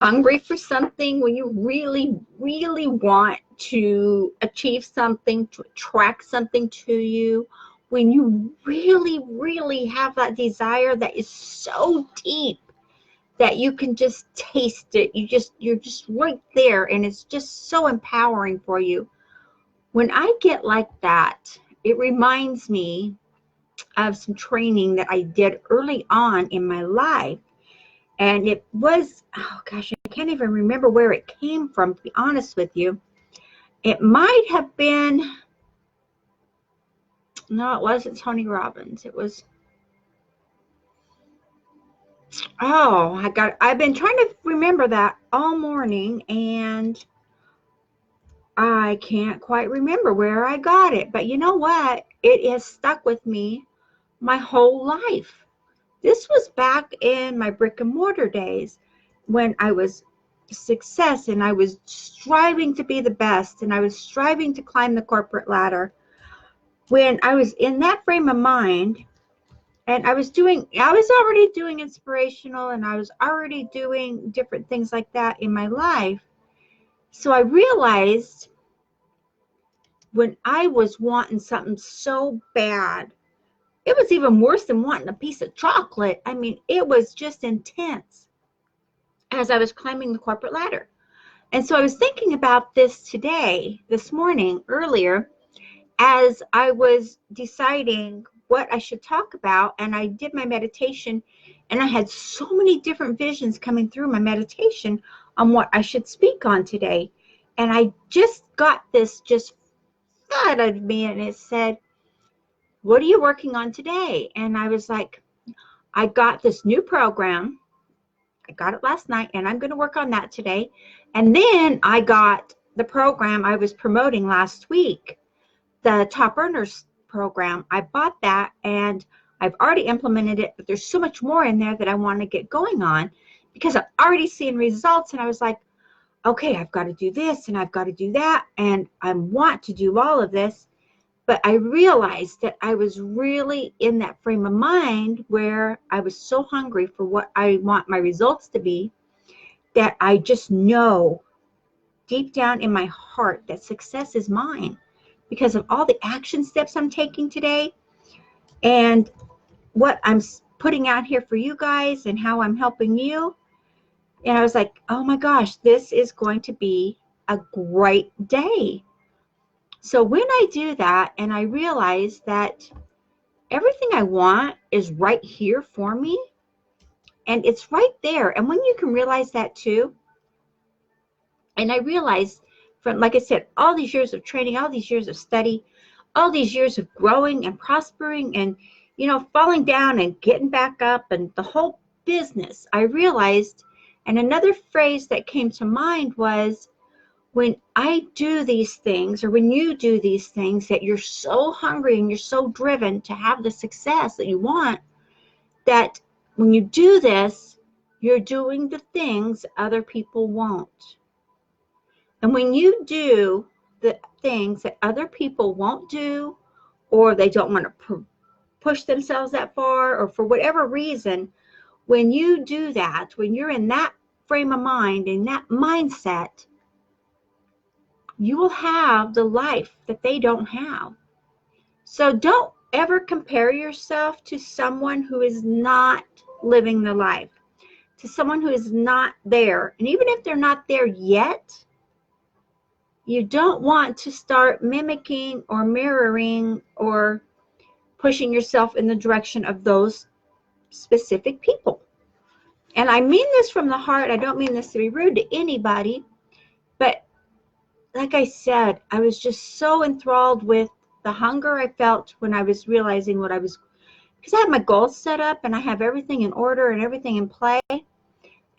hungry for something, when you really, really want to achieve something, to attract something to you, when you really, really have that desire that is so deep that you can just taste it. You're just right there, and it's just so empowering for you. When I get like that, it reminds me of some training that I did early on in my life. And it was, oh gosh, I can't even remember where it came from, to be honest with you. It might have been, no, it wasn't Tony Robbins. It was, oh, I've been trying to remember that all morning, and I can't quite remember where I got it. But you know what? It has stuck with me my whole life. This was back in my brick and mortar days when I was success and I was striving to be the best and I was striving to climb the corporate ladder. When I was in that frame of mind, and I was already doing inspirational, and I was already doing different things like that in my life. So I realized when I was wanting something so bad, it was even worse than wanting a piece of chocolate. I mean, it was just intense as I was climbing the corporate ladder. And so I was thinking about this morning, earlier, as I was deciding what I should talk about, and I did my meditation, and I had so many different visions coming through my meditation on what I should speak on today. And I just got this just flood of me, and it said, "What are you working on today?" And I was like, I got this new program. I got it last night, and I'm going to work on that today. And then I got the program I was promoting last week, the Top Earners program. I bought that, and I've already implemented it, but there's so much more in there that I want to get going on because I'm already seeing results. And I was like, okay, I've got to do this, and I've got to do that, and I want to do all of this. But I realized that I was really in that frame of mind where I was so hungry for what I want my results to be, that I just know deep down in my heart that success is mine because of all the action steps I'm taking today and what I'm putting out here for you guys and how I'm helping you. And I was like, oh my gosh, this is going to be a great day. So when I do that, and I realize that everything I want is right here for me, and it's right there. And when you can realize that too, and I realized from, like I said, all these years of training, all these years of study, all these years of growing and prospering and, falling down and getting back up and the whole business, I realized, and another phrase that came to mind was, when I do these things, or when you do these things, that you're so hungry and you're so driven to have the success that you want, that when you do this, you're doing the things other people won't. And when you do the things that other people won't do, or they don't want to push themselves that far, or for whatever reason, when you do that, when you're in that frame of mind, in that mindset, you will have the life that they don't have. So don't ever compare yourself to someone who is not living the life, to someone who is not there. And even if they're not there yet, you don't want to start mimicking or mirroring or pushing yourself in the direction of those specific people. And I mean this from the heart. I don't mean this to be rude to anybody, but like I said, I was just so enthralled with the hunger I felt when I was realizing what I was, because I have my goals set up and I have everything in order and everything in play.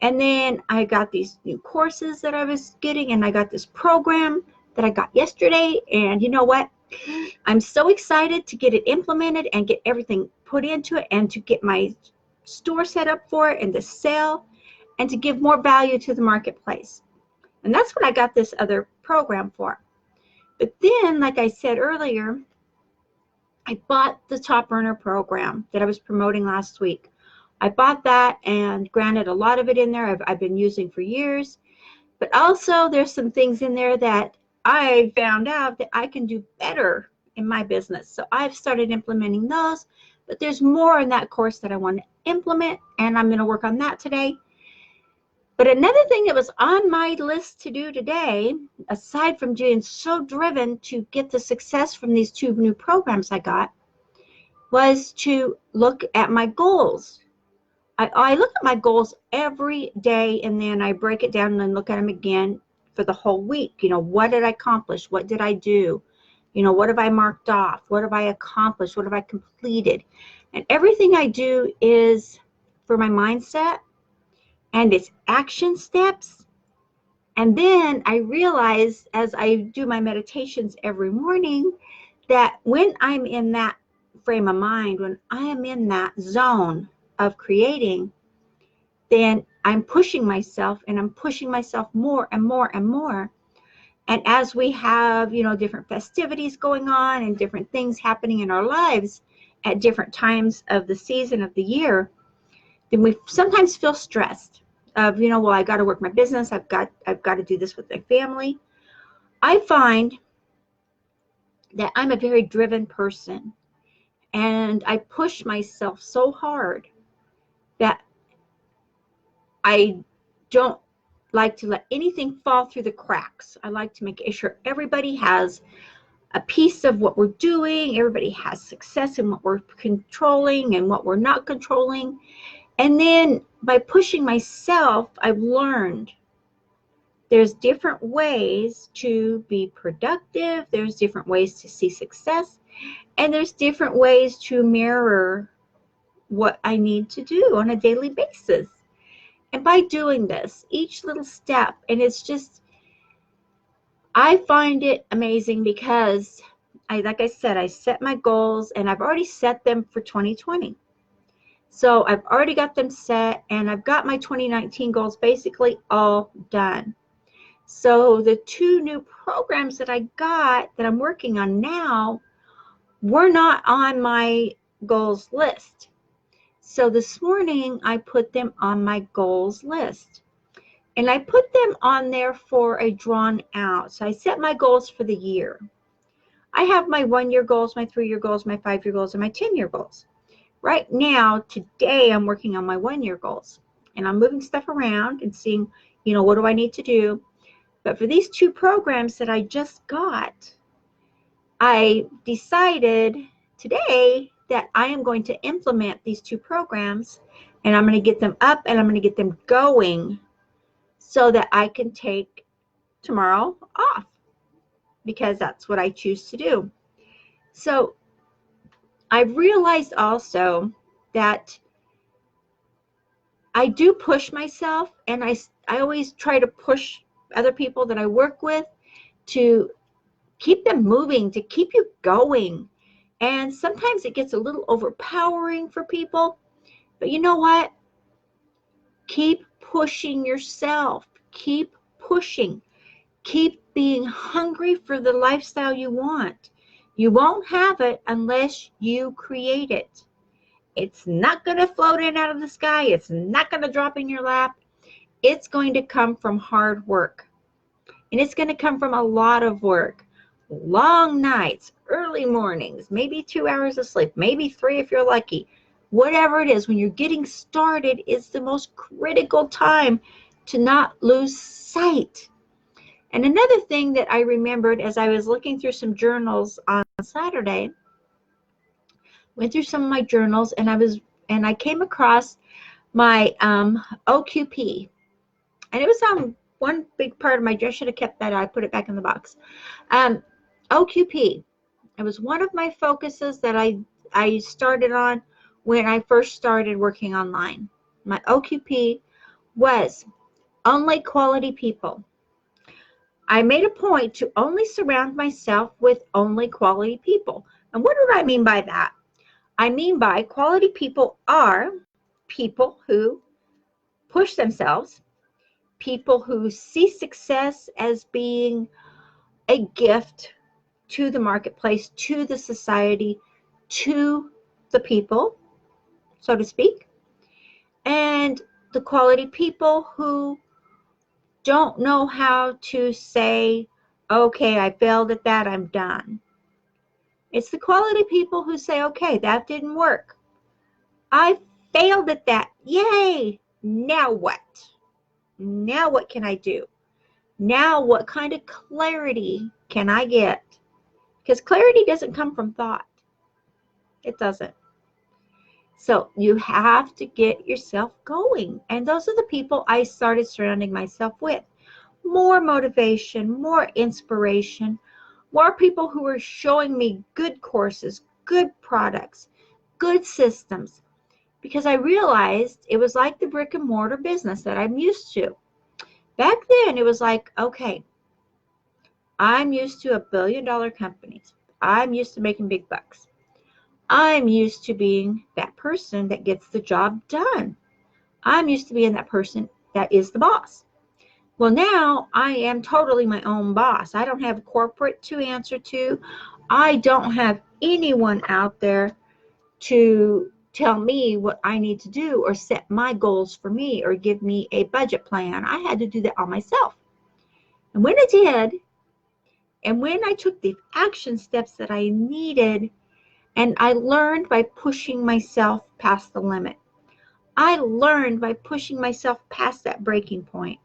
And then I got these new courses that I was getting, and I got this program that I got yesterday. And you know what? I'm so excited to get it implemented and get everything put into it, and to get my store set up for it and to sell and to give more value to the marketplace. And that's what I got this other program for. But then, like I said earlier, I bought the Top Earner program that I was promoting last week. I bought that, and granted, a lot of it in there I've been using for years, but also there's some things in there that I found out that I can do better in my business. So I've started implementing those, but there's more in that course that I want to implement, and I'm going to work on that today. But another thing that was on my list to do today, aside from being so driven to get the success from these 2 new programs I got, was to look at my goals. I look at my goals every day, and then I break it down and then look at them again for the whole week. What did I accomplish? What did I do? What have I marked off? What have I accomplished? What have I completed? And everything I do is for my mindset, and it's action steps. And then I realize as I do my meditations every morning that when I'm in that frame of mind, when I am in that zone of creating, then I'm pushing myself, and I'm pushing myself more and more and more. And as we have, different festivities going on and different things happening in our lives at different times of the season of the year, then we sometimes feel stressed of, well, I got to work my business. I've got to do this with my family. I find that I'm a very driven person, and I push myself so hard that I don't like to let anything fall through the cracks. I like to make sure everybody has a piece of what we're doing. Everybody has success in what we're controlling and what we're not controlling. And then by pushing myself, I've learned there's different ways to be productive. There's different ways to see success. And there's different ways to mirror what I need to do on a daily basis. And by doing this, each little step, and I find it amazing because like I said, I set my goals, and I've already set them for 2020. So I've already got them set, and I've got my 2019 goals basically all done. So the 2 new programs that I got that I'm working on now were not on my goals list. So this morning I put them on my goals list, and I put them on there for a drawn out. So I set my goals for the year. I have my 1-year goals, my 3-year goals, my 5-year goals, and my 10-year goals. Right now, today, I'm working on my 1-year goals, and I'm moving stuff around and seeing, what do I need to do? But for these 2 programs that I just got, I decided today that I am going to implement these 2 programs, and I'm going to get them up, and I'm going to get them going so that I can take tomorrow off, because that's what I choose to do. So I've realized also that I do push myself, and I always try to push other people that I work with to keep them moving, to keep you going. And sometimes it gets a little overpowering for people, but you know what? Keep pushing yourself. Keep pushing. Keep being hungry for the lifestyle you want. You won't have it unless you create it. It's not going to float in out of the sky. It's not going to drop in your lap. It's going to come from hard work. And it's going to come from a lot of work. Long nights, early mornings, maybe 2 hours of sleep, maybe 3 if you're lucky. Whatever it is, when you're getting started, it's the most critical time to not lose sight. And another thing that I remembered as I was looking through some journals on Saturday, went through some of my journals, and I came across my O.Q.P. And it was on one big part of my dress. Should have kept that. I put it back in the box. O.Q.P. It was one of my focuses that I started on when I first started working online. My O.Q.P. was only quality people. I made a point to only surround myself with only quality people. And what do I mean by that? I mean by quality people are people who push themselves, people who see success as being a gift to the marketplace, to the society, to the people, so to speak. And the quality people who don't know how to say, okay, I failed at that, I'm done. It's the quality people who say, okay, that didn't work. I failed at that. Yay! Now what? Now what can I do? Now what kind of clarity can I get? Because clarity doesn't come from thought. It doesn't. So you have to get yourself going. And those are the people I started surrounding myself with. More motivation, more inspiration, more people who were showing me good courses, good products, good systems. Because I realized it was like the brick and mortar business that I'm used to. Back then, it was like, okay, I'm used to $1 billion companies. I'm used to making big bucks. I'm used to being that person that gets the job done. I'm used to being that person that is the boss. Well, now I am totally my own boss. I don't have a corporate to answer to. I don't have anyone out there to tell me what I need to do or set my goals for me or give me a budget plan. I had to do that all myself. And when I did, and when I took the action steps that I needed, and I learned by pushing myself past the limit. I learned by pushing myself past that breaking point.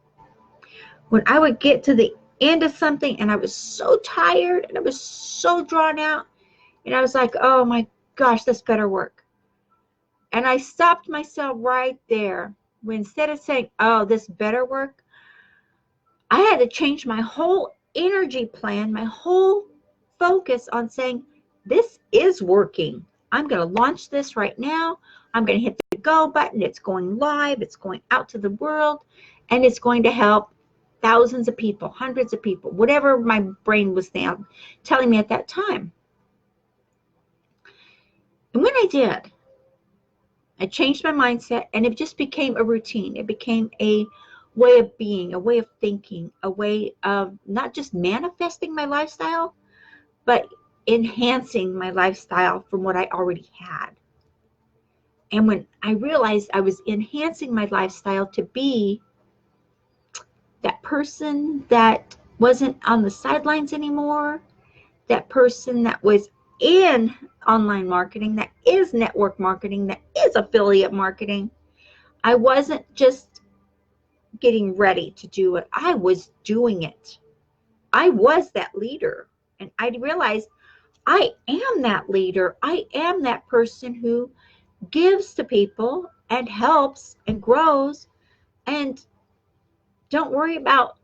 When I would get to the end of something and I was so tired and I was so drawn out, and I was like, oh my gosh, this better work. And I stopped myself right there. When instead of saying, oh, this better work, I had to change my whole energy plan, my whole focus on saying, this is working. I'm going to launch this right now. I'm going to hit the go button. It's going live. It's going out to the world. And it's going to help thousands of people, hundreds of people, whatever my brain was telling me at that time. And when I did, I changed my mindset and it just became a routine. It became a way of being, a way of thinking, a way of not just manifesting my lifestyle, but enhancing my lifestyle from what I already had. And when I realized I was enhancing my lifestyle to be that person that wasn't on the sidelines anymore, that person that was in online marketing, that is network marketing, that is affiliate marketing, I wasn't just getting ready to do it. I was doing it. I was that leader. And I realized I am that leader. I am that person who gives to people and helps and grows. And don't worry about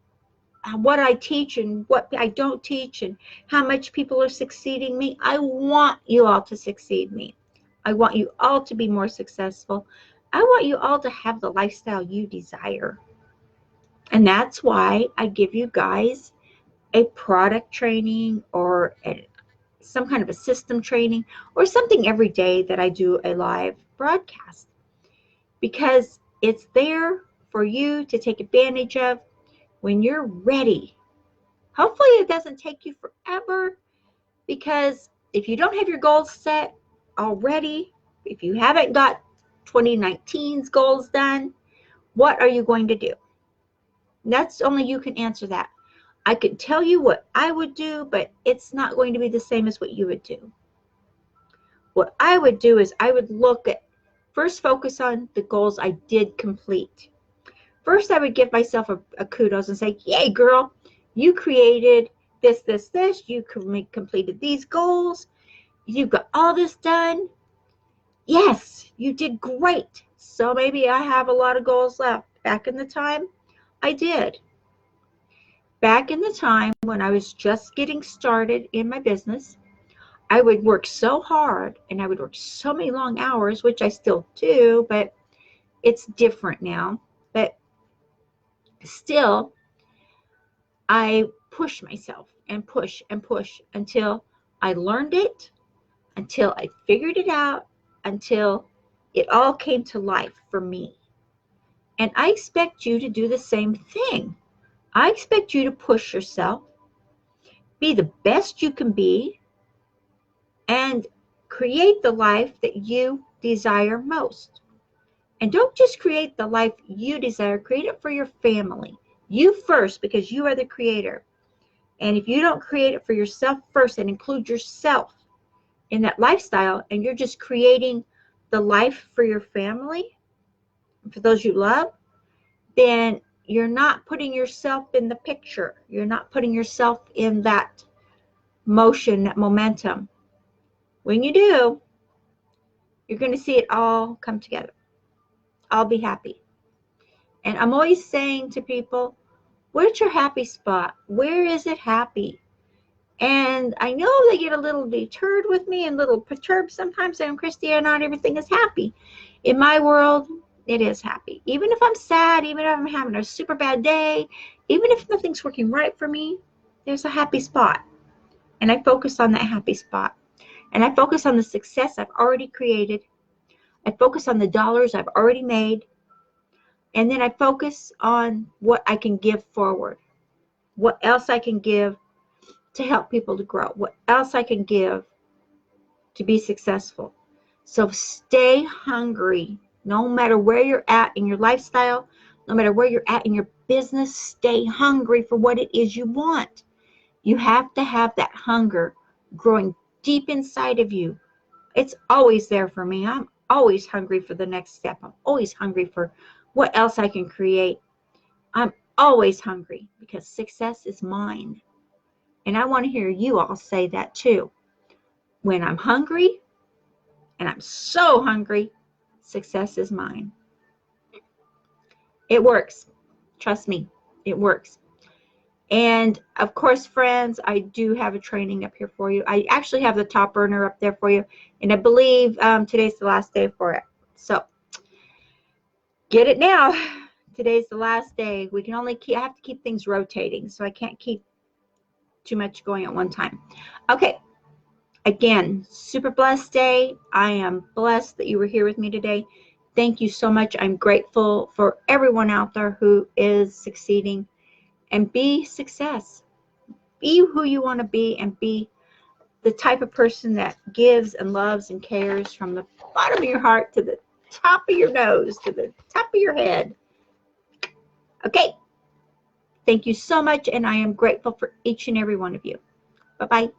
what I teach and what I don't teach and how much people are succeeding me. I want you all to succeed me. I want you all to be more successful. I want you all to have the lifestyle you desire. And that's why I give you guys a product training or some kind of a system training or something every day that I do a live broadcast, because it's there for you to take advantage of when you're ready. Hopefully it doesn't take you forever, because if you don't have your goals set already, if you haven't got 2019's goals done, what are you going to do? That's only you can answer that. I could tell you what I would do, but it's not going to be the same as what you would do. What I would do is I would look at, first focus on the goals I did complete. First, I would give myself a kudos and say, yay, girl, you created this, this, this. You completed these goals. You got all this done. Yes, you did great. So maybe I have a lot of goals left. Back in the time, I did. Back in the time when I was just getting started in my business, I would work so hard and I would work so many long hours, which I still do, but it's different now. But still, I push myself and push until I learned it, until I figured it out, until it all came to life for me. And I expect you to do the same thing. I expect you to push yourself, be the best you can be, and create the life that you desire most. And don't just create the life you desire, create it for your family. You first, because you are the creator. And if you don't create it for yourself first and include yourself in that lifestyle, and you're just creating the life for your family, for those you love, then you're not putting yourself in the picture. You're not putting yourself in that motion, that momentum. When you do, you're going to see it all come together. I'll be happy. And I'm always saying to people, where's your happy spot? Where is it happy? And I know they get a little deterred with me and a little perturbed sometimes saying, Christy, not everything is happy. In my world, it is happy. Even if I'm sad, even if I'm having a super bad day, even if nothing's working right for me, there's a happy spot. And I focus on that happy spot. And I focus on the success I've already created. I focus on the dollars I've already made. And then I focus on what I can give forward. What else I can give to help people to grow. What else I can give to be successful. So stay hungry. No matter where you're at in your lifestyle, no matter where you're at in your business, stay hungry for what it is you want. You have to have that hunger growing deep inside of you. It's always there for me. I'm always hungry for the next step. I'm always hungry for what else I can create. I'm always hungry because success is mine. And I want to hear you all say that too. When I'm hungry, and I'm so hungry, success is mine. It works. Trust me, it works. And of course, friends, I do have a training up here for you. I actually have the top burner up there for you. And I believe today's the last day for it. So get it now. Today's the last day. We can only I have to keep things rotating. So I can't keep too much going at one time. Okay. Again, super blessed day. I am blessed that you were here with me today. Thank you so much. I'm grateful for everyone out there who is succeeding. And be success. Be who you want to be and be the type of person that gives and loves and cares from the bottom of your heart to the top of your nose, to the top of your head. Okay. Thank you so much, and I am grateful for each and every one of you. Bye-bye.